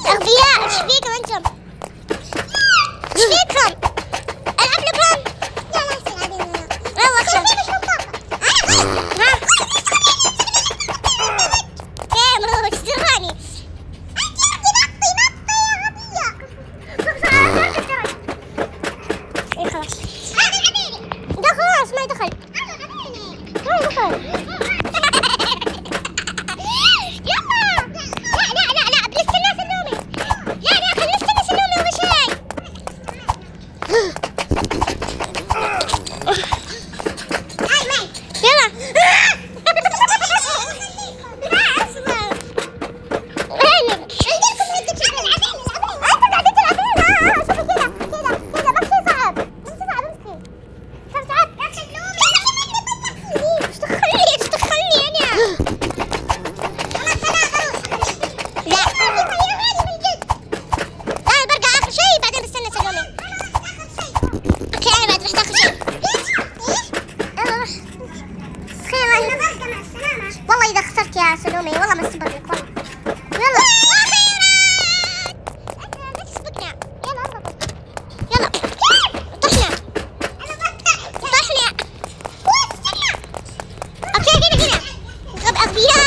أغبياء، ايش فيكم انتم؟ ايش فيكم؟ العب لكم؟ يلا اخلص. كيف ايش دراني؟ ايه خلاص. ده خلاص ما دخل. ما دخل. والله إذا خسرت يا سلومي والله ما استبر لك والله. يلا أخيرا لا تسبقنا. يلا اضغط. يلا طحنا طحنا. اوكي هنا غب أغبياء.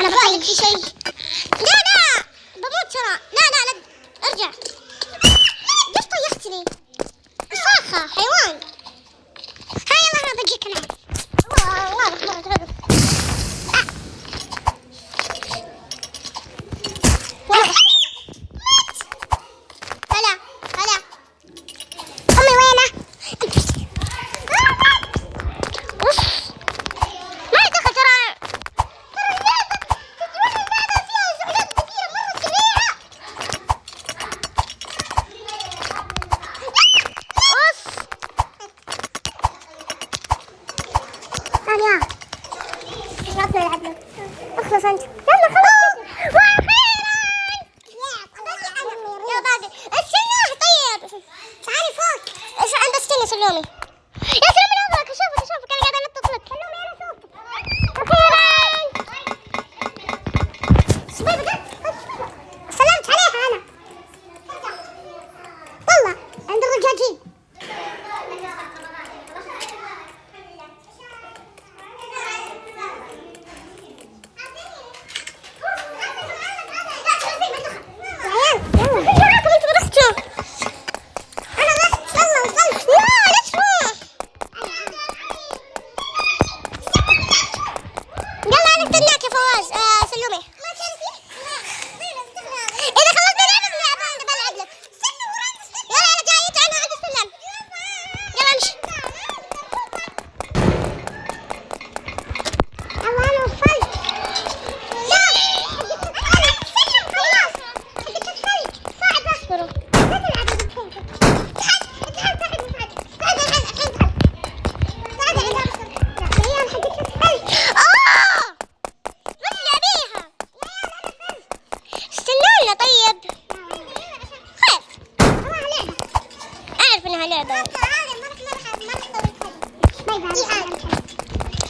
أنا بطلب في شيء. لا بموت ترى. لا ارجع. ليش طيحتني؟ وساخة حيوان. هاي يلا أنا بجيك أنا. الله هلا أمي وينه؟ اخلص انت. يلا خلاص. واخيرا يا باقي استنى. طيب تعالي فوق. ايش عند استنى سلومي. يا سلومي نظرك اشوفك انا قاعده انطط لك. سلومي انا اشوفك. اخيرا سلمت عليها انا والله عند الرجاجين. هذا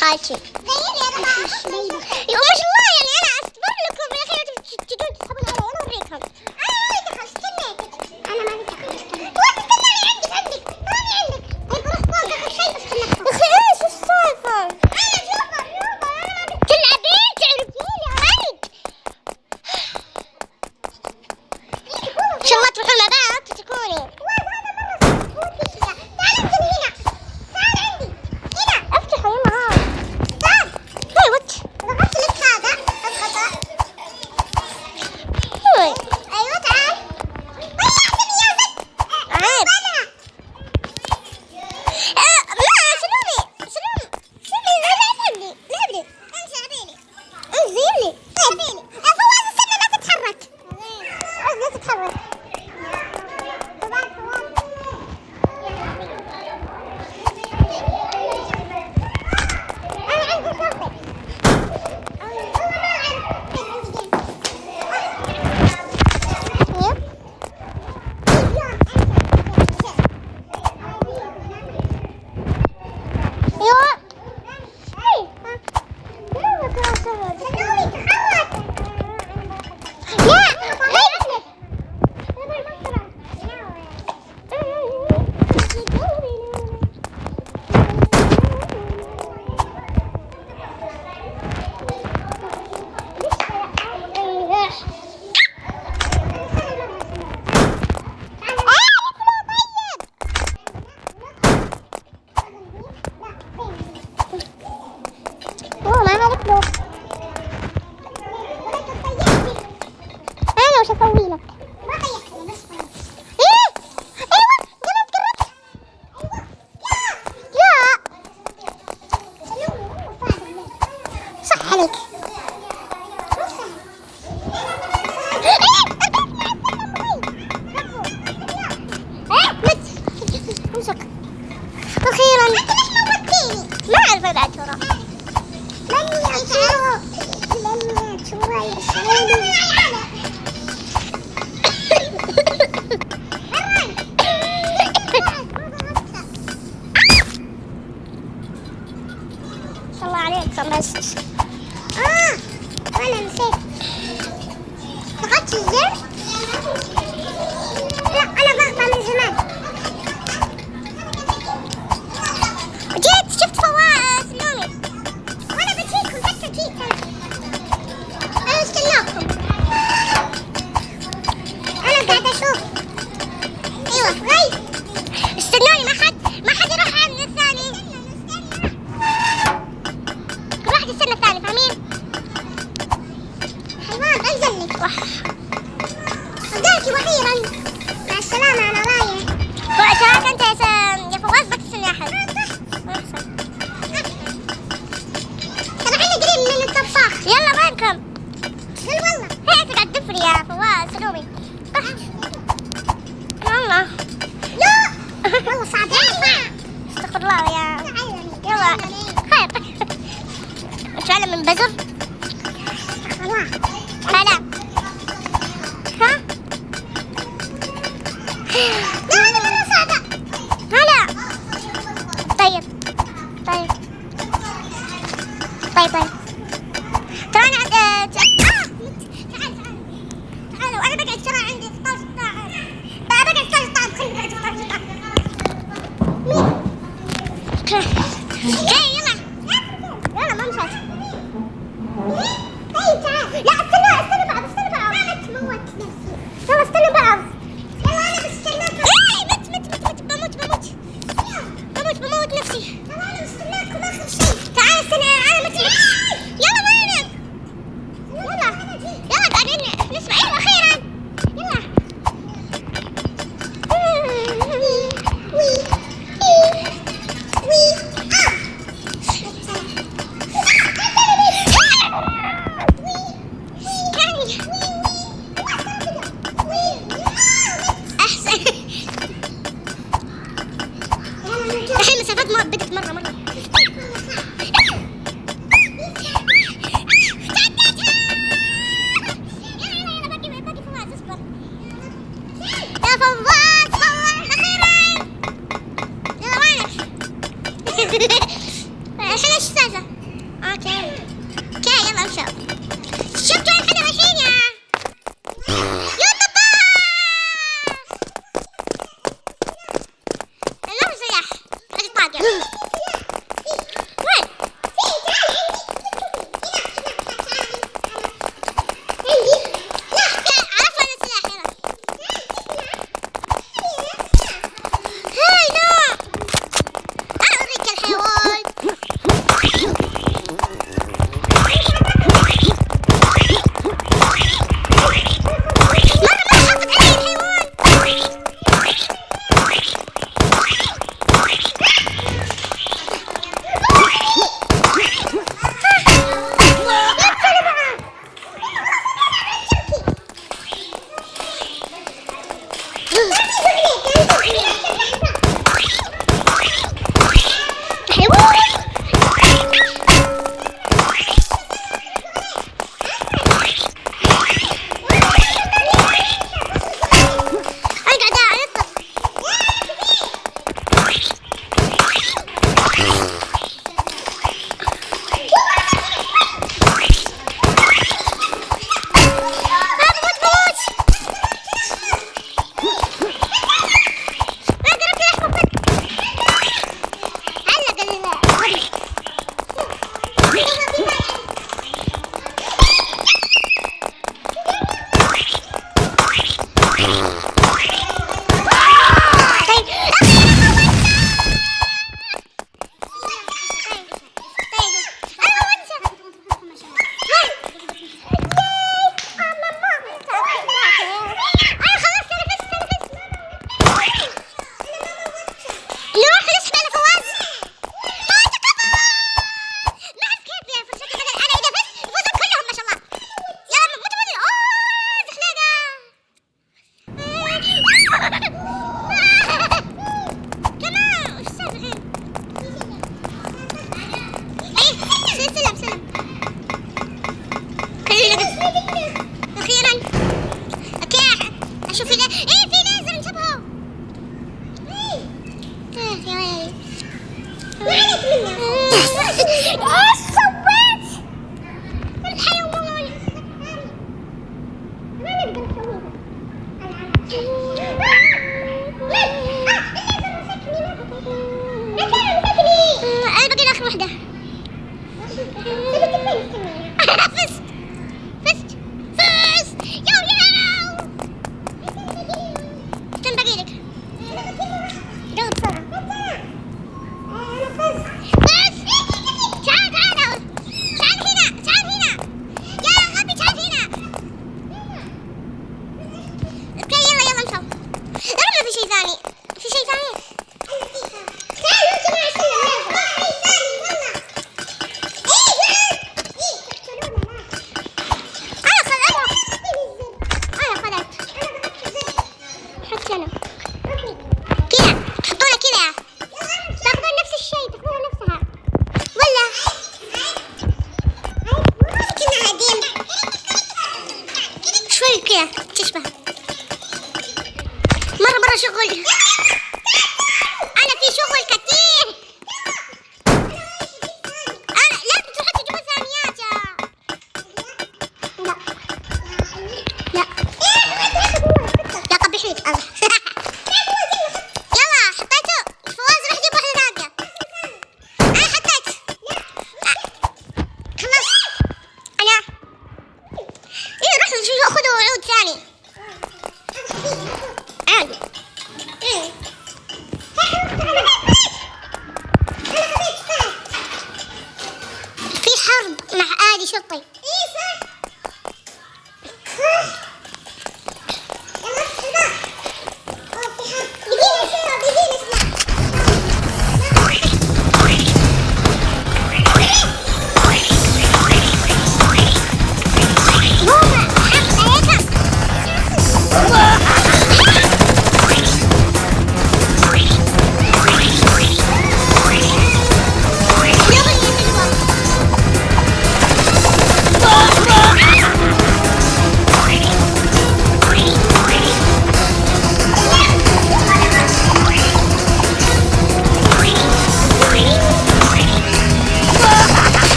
خالتي يا ما شاء الله، يعني انا اصبر لكم يا اخي تجون تسحبون علي، انا اوريكم. انا استنيتك، انا ما استنيتك. عندك طيب روح فوق اخذ شيء بس يا اخي ايش السالفه؟ انا شوفر تلعبين تعرفين يا ولد. ان شاء الله تروحون مع بعض تتركوني. وش اسوي لك؟ صح عليك. امسك اخيرا. ما اعرف ابعد ترى. الله عليك خلصت. انا نسيت ضغطت الزر. لا انا ضغطه من زمان. جيت شفت فواز نومي وانا بجيكم حتى جيت انا استناكم. انا قاعده اشوف. ايوه صغير استنوني. ما حد يروح عن الثاني. كل واحد يستنى الثاني فاهمين؟ حيوان انزل لك. رجعتي واخيرا. مع السلامه انا رايح. وقتها انت يا فواز بتستنى احد. ترى احنا قريب من الطباخ. يلا وينكم؟ والله هي تقعد تفري يا فواز سلومي. يلا لا والله صعب. استغفر الله يا يلا خير. نتعلم من بزر. هلا ها لا هذا مرة صعبة. هلا طيب ترى انا تعالوا انا بقعد ترى عندي 16 ساعة. بقعد 16 ساعة. خليني بقعد 16 ساعة. يلا ما مشات. طيب تعال. لا استنى بعض. انا تموت نفسي. يلا استنى بعض. يلا انا بستناكم. بموت نفسي. يلا انا بستناكم اخر شيء. تعال استنى انا مت. يلا وينك؟ يلا قاعدين نسمع. ايوه اخيرا يلا. الحين مسافات بدت مرة. يا فواز أخيرا. انا بقي اخر واحدة. فزت فزت فزت. يو يو كم باقي لك؟ يلا بسرعة. انا فزت. تعال تعال تعال هنا تعال هنا يا غبي تعال هنا. اوكي يلا يلا نشوف. لا في شيء ثاني في شيء ثاني. تشبه مرة شغل. أنا في شغل كثير. أنا لا تروح تجيب ثانيات. لا لا لا قبح لك أنا. يلا حطيته فواز روح جيب واحدة ثانية. أنا حطيت خلاص. أنا إيه روح خذوا عود ثاني. عادي.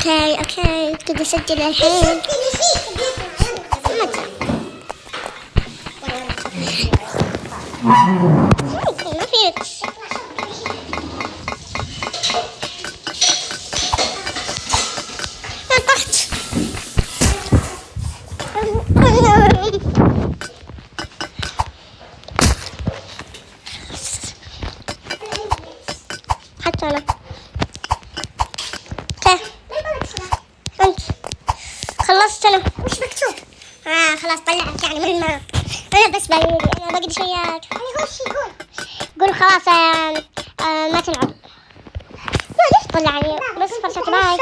اوكي ابتدي اسجل الحين. ما في طحت. حتى انا انت خلصت انا. وش مكتوب؟ خلاص طلعت يعني من الماء. انا بس انا باقي شويات. قولوا خلاص ما تلعب. ليش طلعني بس فرصة باي.